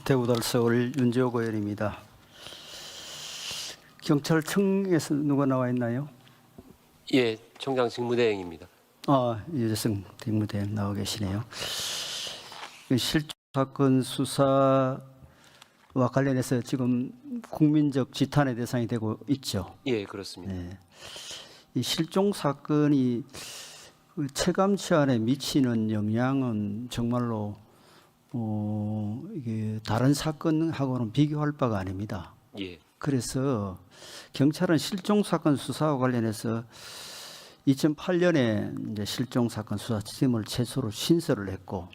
대구달 서울 윤재옥 의원입니다. 경찰청에서 누가 나와 있나요? 예, 청장 직무대행입니다. 유재승 직무대행 나와 계시네요. 실종 사건 수사와 관련해서 지금 국민적 지탄의 대상이 되고 있죠. 예, 그렇습니다. 네. 이 실종 사건이 체감치 안에 미치는 영향은 정말로 이게 다른 사건하고는 비교할 바가 아닙니다. 예. 그래서 경찰은 실종 사건 수사와 관련해서 2008년에 이제 실종 사건 수사팀을 최초로 신설을 했고,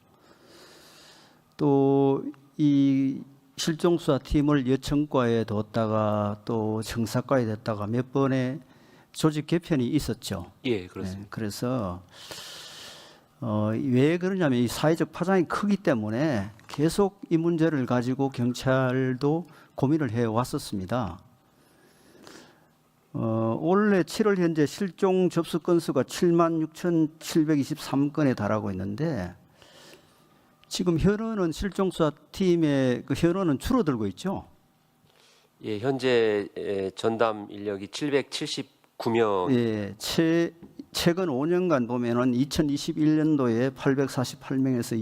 또 이 실종 수사팀을 여청과에 뒀다가 또 청사과에 뒀다가 몇 번의 조직 개편이 있었죠. 예, 그렇습니다. 네, 그래서 왜 그러냐면 이 사회적 파장이 크기 때문에 계속 이 문제를 가지고 경찰도 고민을 해 왔었습니다. 올해 7월 현재 실종 접수 건수가 76,723건에 달하고 있는데, 지금 현원은 실종수사팀의 그 현원은 줄어들고 있죠. 예, 현재 전담 인력이 779명. 예, 최근 5년간 보면은 2021년도에 848명에서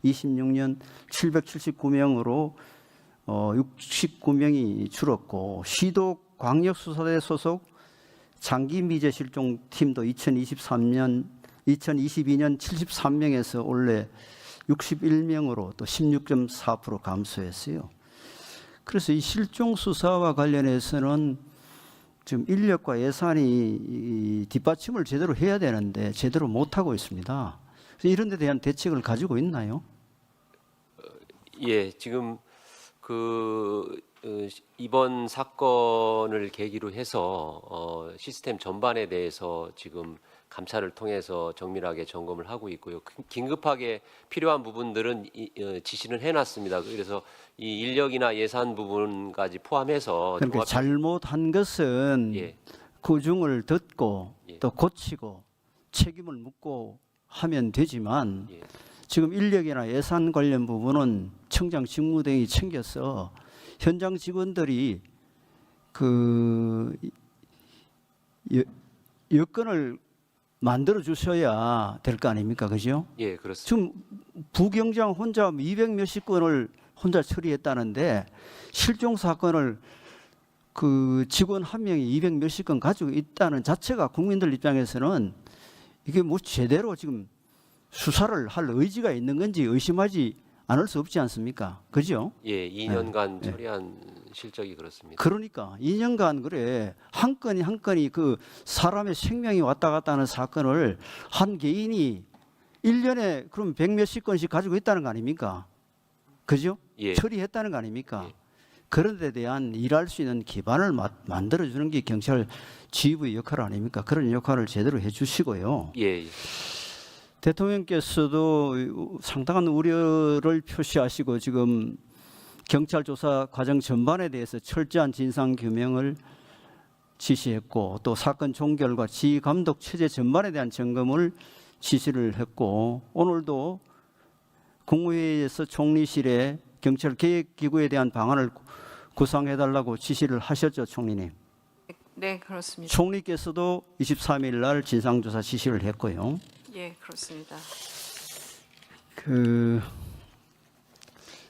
2026년 779명으로 69명이 줄었고, 시도 광역수사대 소속 장기미제 실종팀도 2022년 73명에서 올해 61명으로 또 16.4% 감소했어요. 그래서 이 실종 수사와 관련해서는 지금 인력과 예산이 뒷받침을 제대로 해야 되는데 제대로 못하고 있습니다. 이런 데 대한 대책을 가지고 있나요? 예, 지금 이번 사건을 계기로 해서 시스템 전반에 대해서 지금 감찰을 통해서 정밀하게 점검을 하고 있고요. 긴급하게 필요한 부분들은 지시를 해놨습니다. 그래서 이 인력이나 예산 부분까지 포함해서 그러니까 잘못한 것은 예. 구중을 듣고 예. 또 고치고 책임을 묻고 하면 되지만, 예. 지금 인력이나 예산 관련 부분은 청장 직무대행이 챙겨서 현장 직원들이 그 여건을 만들어 주셔야 될 거 아닙니까, 그죠? 예, 그렇습니다. 지금 부경장 혼자 200몇십 건을 혼자 처리했다는데, 실종 사건을 그 직원 한 명이 200몇십 건 가지고 있다는 자체가 국민들 입장에서는 이게 뭐 제대로 지금 수사를 할 의지가 있는 건지 의심하지 않을 수 없지 않습니까? 그죠? 예, 2년간 처리한 실적이 그렇습니다. 그러니까 2년간 그래 한 건이 한 건이 그 사람의 생명이 왔다 갔다 하는 사건을 한 개인이 1년에 그럼 100몇십 건씩 가지고 있다는 거 아닙니까? 그죠? 예. 처리했다는 거 아닙니까? 예. 그런 데 대한 일할 수 있는 기반을 만들어 주는 게 경찰 지휘부의 역할 아닙니까? 그런 역할을 제대로 해 주시고요. 예. 대통령께서도 상당한 우려를 표시하시고 지금 경찰 조사 과정 전반에 대해서 철저한 진상 규명을 지시했고, 또 사건 종결과 지휘 감독 체제 전반에 대한 점검을 지시를 했고, 오늘도 국무회의에서 총리실에 경찰 개혁 기구에 대한 방안을 구상해달라고 지시를 하셨죠, 총리님? 네, 그렇습니다. 총리께서도 23일 날 진상조사 지시를 했고요. 예, 그렇습니다.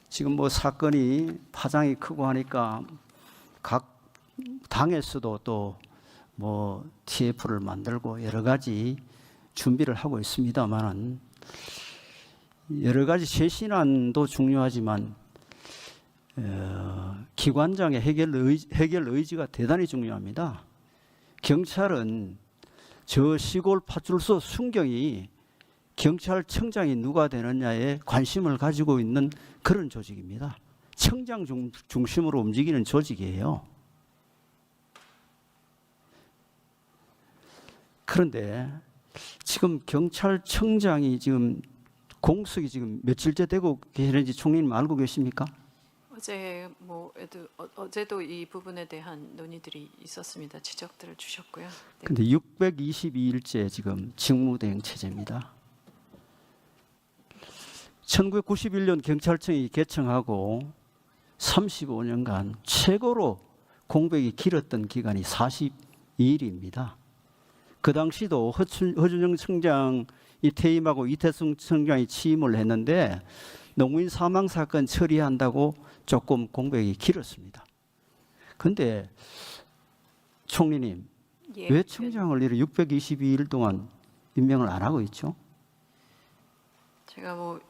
지금 뭐 사건이 파장이 크고 하니까 각 당에서도 또 뭐 TF를 만들고 여러 가지 준비를 하고 있습니다만은, 여러 가지 쇄신안도 중요하지만 기관장의 해결 의지가 대단히 중요합니다. 경찰은 저 시골 파출소 순경이 경찰청장이 누가 되느냐에 관심을 가지고 있는 그런 조직입니다. 청장 중심으로 움직이는 조직이에요. 그런데 지금 경찰청장이 지금 공석이 지금 며칠째 되고 계시는지 총리님 알고 계십니까? 어제도 이 부분에 대한 논의들이 있었습니다. 지적들을 주셨고요. 네. 근데 622일째 지금 직무대행 체제입니다. 1991년 경찰청이 개청하고 35년간 최고로 공백이 길었던 기간이 42일입니다. 그 당시도 허준영 청장이 퇴임하고 이태승 청장이 취임을 했는데 농민 사망 사건 처리한다고 조금 공백이 길었습니다. 그런데 총리님, 예, 왜 청장을 이렇게 622일 동안 임명을 안 하고 있죠? 제가 뭐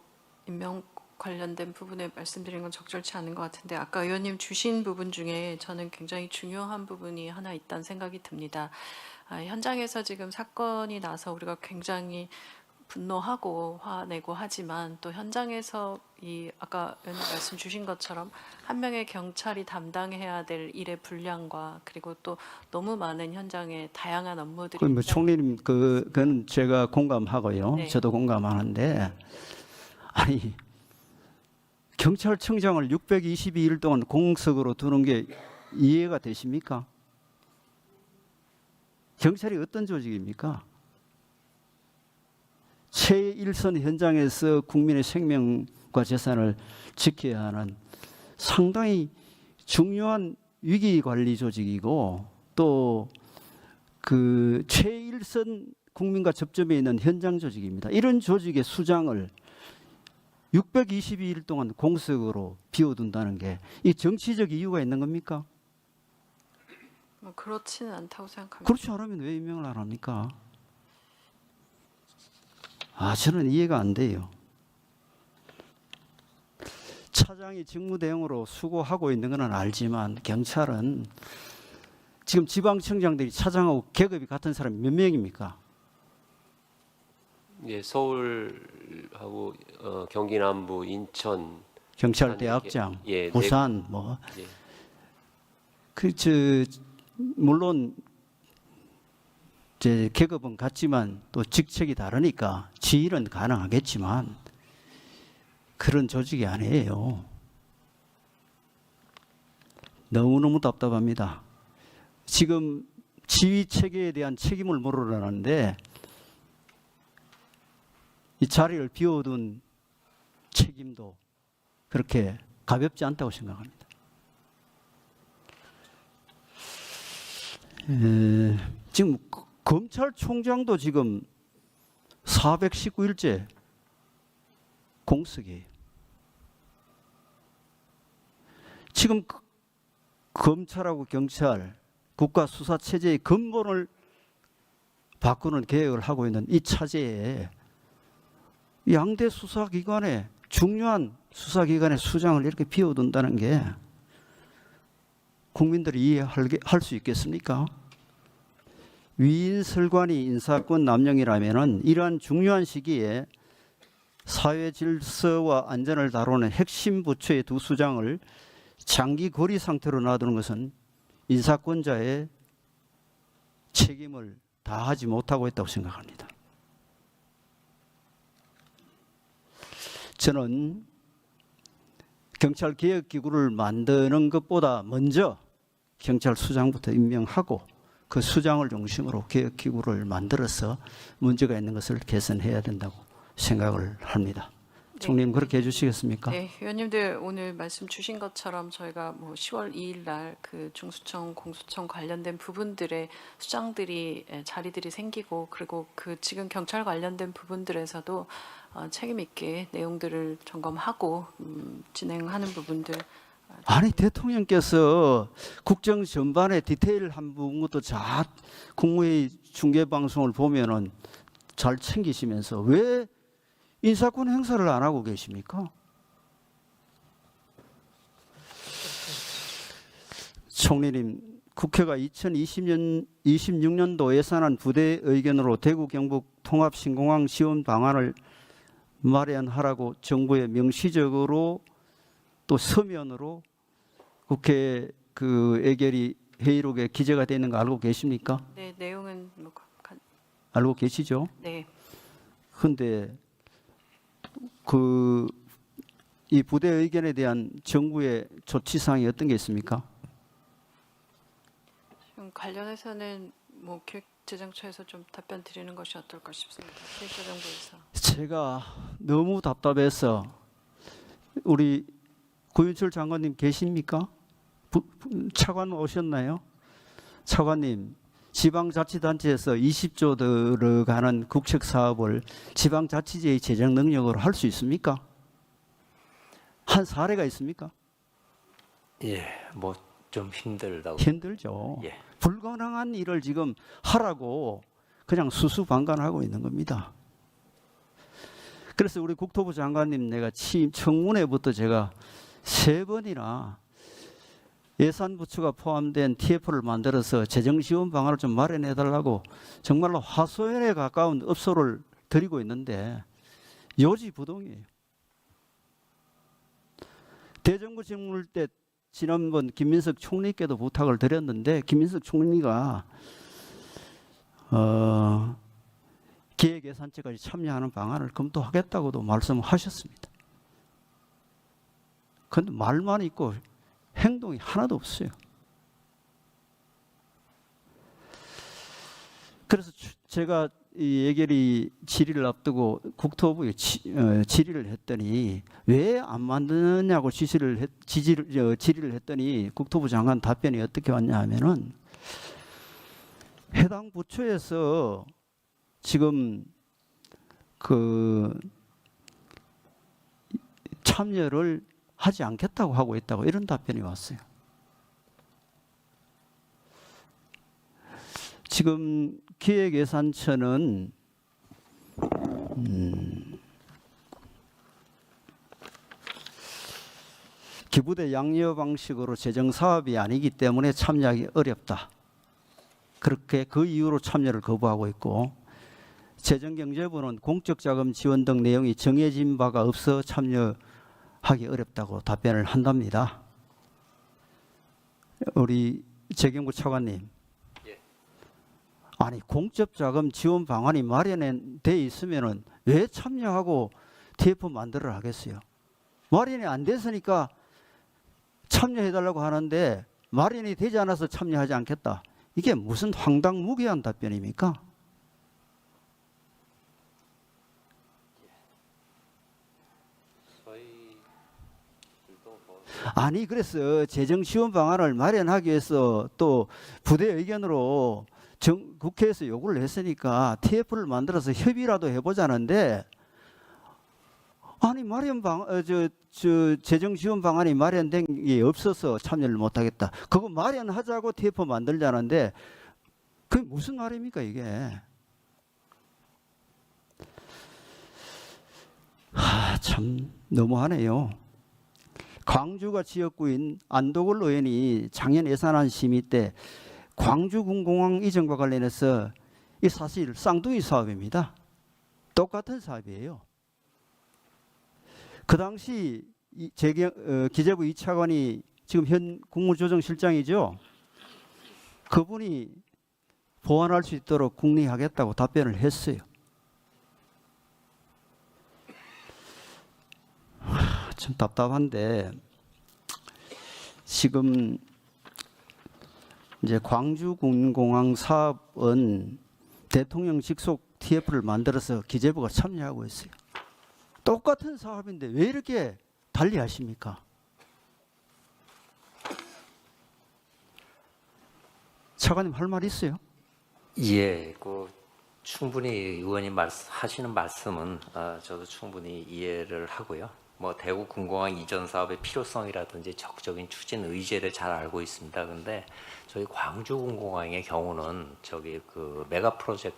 임명 관련된 부분에 말씀드린 건 적절치 않은 것 같은데 아까 의원님 주신 부분 중에 저는 굉장히 중요한 부분이 하나 있다는 생각이 듭니다. 현장에서 지금 사건이 나서 우리가 굉장히 분노하고 화내고 하지만 또 현장에서 이 아까 의원님 말씀 주신 것처럼 한 명의 경찰이 담당해야 될 일의 분량과 그리고 또 너무 많은 현장의 다양한 업무들이 그 뭐 총리님 그건 제가 공감하고요. 네. 저도 공감하는데 아니 경찰청장을 622일 동안 공석으로 두는 게 이해가 되십니까? 경찰이 어떤 조직입니까? 최일선 현장에서 국민의 생명과 재산을 지켜야 하는 상당히 중요한 위기관리 조직이고 또 그 최일선 국민과 접점에 있는 현장 조직입니다. 이런 조직의 수장을 622일 동안 공석으로 비워둔다는 게 이 정치적 이유가 있는 겁니까? 뭐 그렇지는 않다고 생각합니다. 그렇지 않으면 왜 임명을 안 합니까? 저는 이해가 안 돼요. 차장이 직무 대응으로 수고하고 있는 건 알지만 경찰은 지금 지방청장들이 차장하고 계급이 같은 사람이 몇 명입니까? 예, 서울하고 경기 남부, 인천, 경찰대학장, 예, 부산 뭐 예. 물론 제 계급은 같지만 또 직책이 다르니까 지휘는 가능하겠지만 그런 조직이 아니에요. 너무너무 답답합니다. 지금 지휘 체계에 대한 책임을 물으라는데 이 자리를 비워둔 책임도 그렇게 가볍지 않다고 생각합니다. 지금 검찰총장도 지금 419일째 공석이에요. 지금 검찰하고 경찰, 국가수사체제의 근본을 바꾸는 계획을 하고 있는 이 차제에 양대 수사기관에 중요한 수사기관의 수장을 이렇게 비워둔다는 게 국민들이 이해할 수 있겠습니까? 위인설관이 인사권 남용이라면 이러한 중요한 시기에 사회 질서와 안전을 다루는 핵심 부처의 두 수장을 장기 거리 상태로 놔두는 것은 인사권자의 책임을 다하지 못하고 있다고 생각합니다. 저는 경찰개혁기구를 만드는 것보다 먼저 경찰수장부터 임명하고 그 수장을 중심으로 개혁기구를 만들어서 문제가 있는 것을 개선해야 된다고 생각을 합니다. 총리님 그렇게 해주시겠습니까? 네, 의원님들 오늘 말씀 주신 것처럼 저희가 뭐 10월 2일 날 그 중수청, 공수청 관련된 부분들의 수장들이 자리들이 생기고 그리고 그 지금 경찰 관련된 부분들에서도 책임 있게 내용들을 점검하고 진행하는 부분들. 아니 대통령께서 국정 전반의 디테일한 부분도 잘 국무회의 중계 방송을 보면은 잘 챙기시면서 왜 인사권 행사를 안 하고 계십니까? 총리님, 국회가 2026년도 예산안 부대 의견으로 대구 경북 통합 신공항 시험 방안을 마련하라고 정부에 명시적으로 또 서면으로 국회 그 의결이 회의록에 기재가 되어 있는 거 알고 계십니까? 네, 내용은 뭐 알고 계시죠? 네. 그런데 이 부대 의견에 대한 정부의 조치 사항이 어떤 게 있습니까? 지금 관련해서는 뭐 기획재정처에서 좀 답변 드리는 것이 어떨까 싶습니다. 기획재정부에서. 제가 너무 답답해서 우리 고윤철 장관님 계십니까? 차관 오셨나요? 차관님, 지방자치단체에서 20조 들어가는 국책 사업을 지방자치제의 재정 능력으로 할 수 있습니까? 한 사례가 있습니까? 예, 뭐 좀 힘들다고. 힘들죠. 예. 불가능한 일을 지금 하라고 그냥 수수방관하고 있는 겁니다. 그래서 우리 국토부 장관님 내가 취임 청문회부터 제가 3번이나 예산부처가 포함된 TF를 만들어서 재정지원 방안을 좀 마련해달라고 정말로 하소연에 가까운 업소를 드리고 있는데 요지부동이에요. 대정부 질문을 때 지난번 김민석 총리께도 부탁을 드렸는데 김민석 총리가 기획예산처까지 참여하는 방안을 검토하겠다고도 말씀하셨습니다. 그런데 말만 있고 행동이 하나도 없어요. 그래서 제가 이 예결위 질의를 앞두고 국토부에 질의를 했더니 왜 안 만드느냐고 질의를 했더니 국토부 장관 답변이 어떻게 왔냐 하면은 해당 부처에서 지금 그 참여를 하지 않겠다고 하고 있다고 이런 답변이 왔어요. 지금 기획예산처는 기부대 양리화 방식으로 재정사업이 아니기 때문에 참여하기 어렵다. 그렇게 그 이유로 참여를 거부하고 있고 재정경제부는 공적자금 지원 등 내용이 정해진 바가 없어 참여하기 어렵다고 답변을 한답니다. 우리 재경부 차관님, 아니 공적자금 지원 방안이 마련돼 있으면은 왜 참여하고 TF 만들어 하겠어요? 마련이 안 됐으니까 참여해달라고 하는데 마련이 되지 않아서 참여하지 않겠다. 이게 무슨 황당무계한 답변입니까? 아니 그래서 재정 지원 방안을 마련하기 위해서 또 부대 의견으로 국회에서 요구를 했으니까 TF를 만들어서 협의라도 해보자는데 아니 재정 지원 방안이 마련된 게 없어서 참여를 못하겠다. 그거 마련하자고 TF 만들자는데 그게 무슨 말입니까 이게? 참 너무하네요. 광주가 지역구인 안도걸 의원이 작년 예산안 심의 때 광주군공항 이전과 관련해서 이 사실 쌍둥이 사업입니다. 똑같은 사업이에요. 그 당시 기재부 이차관이 지금 현 국무조정실장이죠. 그분이 보완할 수 있도록 국리하겠다고 답변을 했어요. 참 답답한데 지금 이제 광주군공항 사업은 대통령 직속 TF를 만들어서 기재부가 참여하고 있어요. 똑같은 사업인데 왜 이렇게 달리 하십니까? 차관님 할 말 있어요? 예, 충분히 의원님 하시는 말씀은 저도 충분히 이해를 하고요. 뭐 대구 군공항 이전 사업의 필요성이라든지 적극적인 추진 의지를 잘 알고 있습니다. 근데 저희 광주 군공항의 경우는 저기 그 메가 프로젝트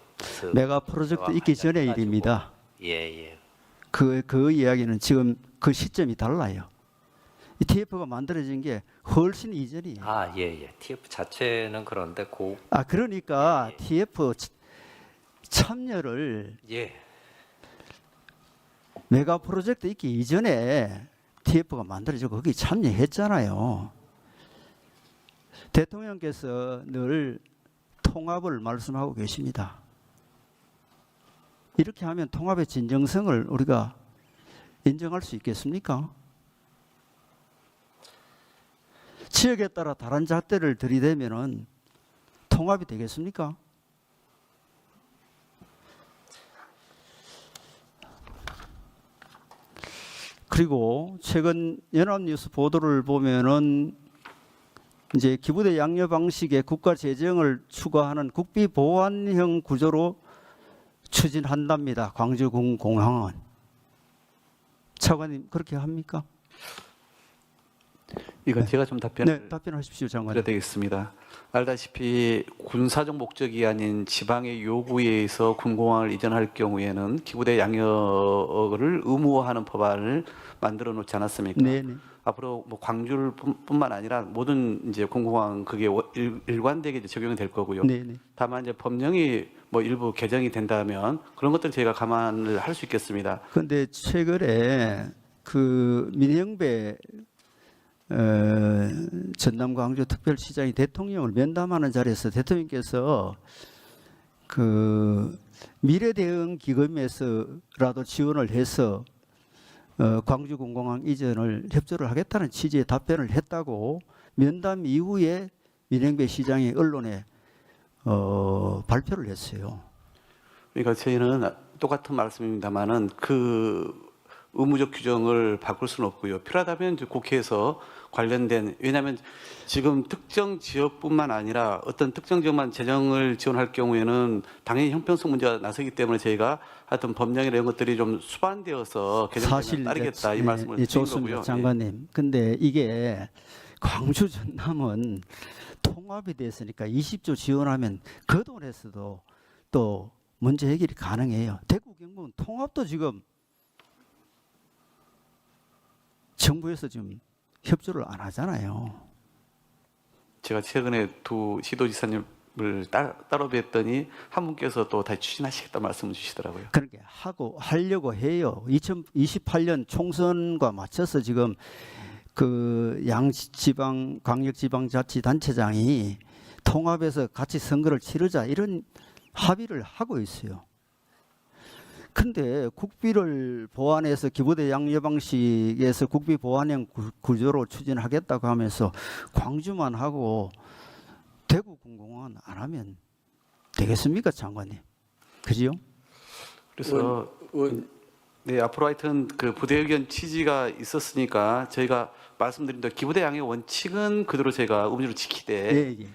있기 전의 일입니다. 예. 그 이야기는 지금 그 시점이 달라요. 이 TF가 만들어진 게 훨씬 이전이에요. 예. TF 자체는 그런데 그러니까 TF 참여를 메가 프로젝트 있기 이전에 TF가 만들어지고 거기 참여했잖아요. 대통령께서 늘 통합을 말씀하고 계십니다. 이렇게 하면 통합의 진정성을 우리가 인정할 수 있겠습니까? 지역에 따라 다른 잣대를 들이대면은 통합이 되겠습니까? 그리고 최근 연합뉴스 보도를 보면은 이제 기부대 양녀 방식의 국가 재정을 추구하는 국비 보완형 구조로 추진한답니다. 광주군 공항은. 차관님 그렇게 합니까? 이건 제가 좀 답변을 네, 답변하십시오, 장관님. 드려야 되겠습니다. 알다시피 군사적 목적이 아닌 지방의 요구에 의해서 군공항을 이전할 경우에는 기부대 양역을 의무화하는 법안을 만들어 놓지 않았습니까? 네, 네. 앞으로 뭐 광주를 뿐만 아니라 모든 이제 군공항 그게 일관되게 이제 적용이 될 거고요. 네, 네. 다만 이제 법령이 뭐 일부 개정이 된다면 그런 것들 저희가 감안을 할 수 있겠습니다. 그런데 최근에 그 민영배 전남 광주 특별시장이 대통령을 면담하는 자리에서 대통령께서 그 미래대응기금에서라도 지원을 해서 광주 공공항 이전을 협조를 하겠다는 취지의 답변을 했다고 면담 이후에 민영배 시장이 언론에 발표를 했어요. 그러니까 저희는 똑같은 말씀입니다만은 그 의무적 규정을 바꿀 수는 없고요. 필요하다면 이제 국회에서 관련된 왜냐하면 지금 특정 지역뿐만 아니라 어떤 특정 지역만 재정을 지원할 경우에는 당연히 형평성 문제가 나서기 때문에 저희가 하여튼 법령이나 이런 것들이 좀 수반되어서 개정되면 따르겠다 이 말씀을 드린 좋습니다, 거고요. 장관님. 근데 이게 광주 전남은 통합이 됐으니까 20조 지원하면 그 돈에서도 또 문제 해결이 가능해요. 대구 경북은 통합도 지금 정부에서 지금 협조를 안 하잖아요. 제가 최근에 두 시도지사님을 따로 뵀더니 한 분께서 또 다시 추진하시겠다 말씀을 주시더라고요. 그렇게 하려고 해요. 2028년 총선과 맞춰서 지금 그 양지방 광역지방자치단체장이 통합해서 같이 선거를 치르자 이런 합의를 하고 있어요. 근데 국비를 보완해서 기부대 양녀 방식에서 국비 보완형 구조로 추진하겠다고 하면서 광주만 하고 대구 군공항은 안 하면 되겠습니까, 장관님? 그지요? 그래서 네, 앞으로 하여튼 그 부대 의견 취지가 있었으니까 저희가 말씀드린 대로 기부대 양의 원칙은 그대로 저희가 의무적으로 지키되 예, 예.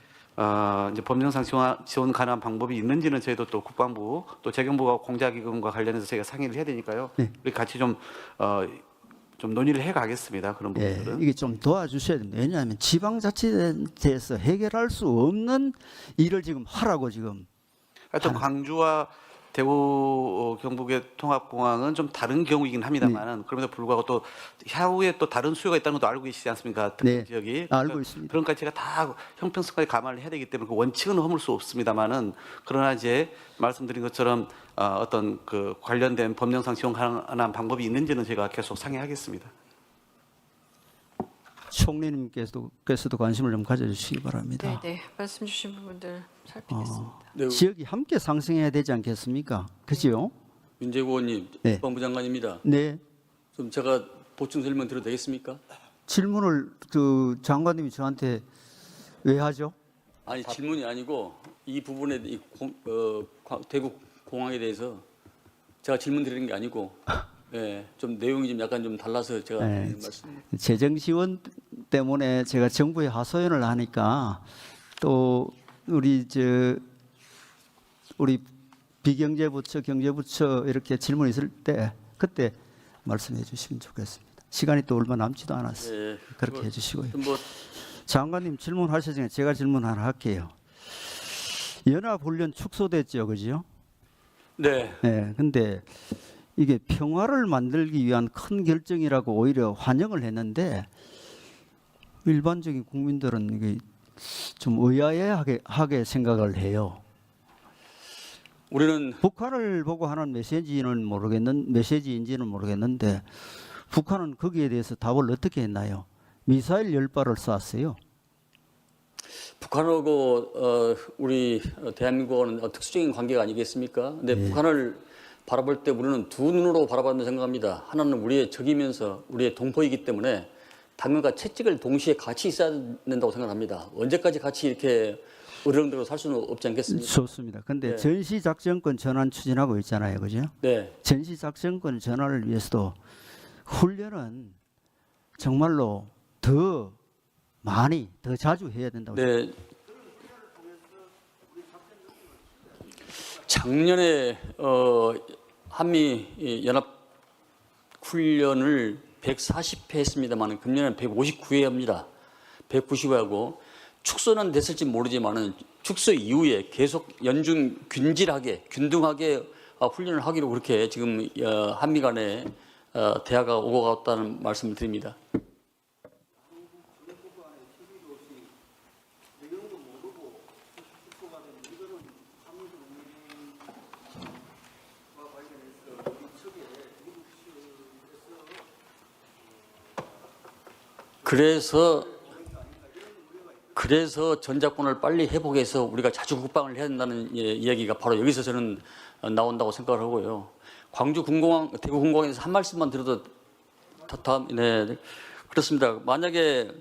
이제 법령상 지원 가능한 방법이 있는지는 저희도 또 국방부 또 재경부가 공자기금과 관련해서 저희가 상의를 해야 되니까요. 네. 우리 같이 좀 논의를 해 가겠습니다. 그런 예, 부분들은. 이게 좀 도와주셔야 됩니다. 왜냐하면 지방자치단체에서 해결할 수 없는 일을 지금 하라고 지금. 하여튼 광주와 대구 경북의 통합공항은 좀 다른 경우이긴 합니다만은 그럼에도 불구하고 또 향후에 또 다른 수요가 있다는 것도 알고 계시지 않습니까? 특정 네, 지역이 알고 있습니다. 그런 까지 제가 다 형평성까지 감안을 해야 되기 때문에 그 원칙은 허물 수 없습니다만은 그러나 이제 말씀드린 것처럼 어떤 그 관련된 법령상 지원 가능한 방법이 있는지는 제가 계속 상의하겠습니다. 총리님께서도 관심을 좀 가져주시기 바랍니다. 네, 네. 말씀 주신 부분들 살피겠습니다. 네, 지역이 함께 상승해야 되지 않겠습니까? 그죠? 윤재구 의원님, 네. 국방부 장관입니다. 네. 좀 제가 보충 설명 드려도 되겠습니까? 질문을 그 장관님이 저한테 왜 하죠? 아니 질문이 아니고 이 부분에 대구 공항에 대해서 제가 질문 드리는 게 아니고 좀 내용이 좀 약간 좀 달라서 제가 네. 드리는 말씀. 재정 지원 때문에 제가 정부에 하소연을 하니까 또 우리 비경제부처, 경제부처 이렇게 질문 있을 때 그때 말씀해 주시면 좋겠습니다. 시간이 또 얼마 남지도 않았어요. 네, 그렇게 해주시고요. 좀 뭐 장관님 질문하시기 전에 제가 질문 하나 할게요. 연합훈련 축소됐죠, 그죠? 네, 네, 근데 이게 평화를 만들기 위한 큰 결정이라고 오히려 환영을 했는데 일반적인 국민들은 이게 좀 의아해하게 생각을 해요. 우리는 북한을 보고 하는 메시지인지는 모르겠는데 북한은 거기에 대해서 답을 어떻게 했나요? 미사일 10발을 쐈어요. 북한하고 우리 대한민국은 특수적인 관계가 아니겠습니까? 근데 북한을 바라볼 때 우리는 두 눈으로 바라봤는 생각합니다. 하나는 우리의 적이면서 우리의 동포이기 때문에 당연과 채찍을 동시에 같이 있어야 된다고 생각합니다. 언제까지 같이 이렇게 으르렁대고 살 수는 없지 않겠습니까? 좋습니다. 근데 네. 전시작전권 전환 추진하고 있잖아요, 그죠? 네, 전시작전권 전환을 위해서도 훈련은 정말로 더 많이, 더 자주 해야 된다고 네. 작년에 한미 연합 훈련을 140회 했습니다만 금년에는 159회 합니다. 190회 하고 축소는 됐을지 모르지만은 축소 이후에 계속 연중 균등하게 훈련을 하기로 그렇게 지금 한미 간에 대화가 오고 갔다는 말씀을 드립니다. 그래서 전작권을 빨리 회복해서 우리가 자주 국방을 해야 된다는 이야기가 바로 여기서 저는 나온다고 생각을 하고요. 광주 군공항, 대구 군공항에서 한 말씀만 드려도 네, 그렇습니다. 만약에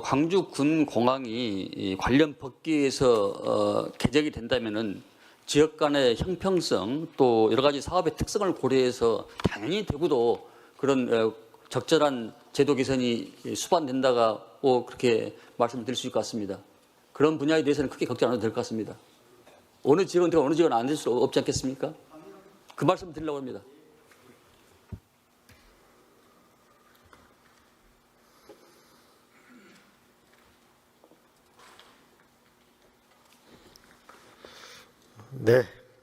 광주 군 공항이 관련 법규에서 개정이 된다면은 지역 간의 형평성 또 여러 가지 사업의 특성을 고려해서 당연히 대구도 그런 적절한 제도 개선이 수반된다고 그렇게 말씀드릴 수 있을 것 같습니다. 그런 분야에 대해서는 크게 걱정 안 해도 될 것 같습니다. 어느 지역은 되고 어느 지역은 안 될 수 없지 않겠습니까? 그 말씀 드리려고 합니다. 네.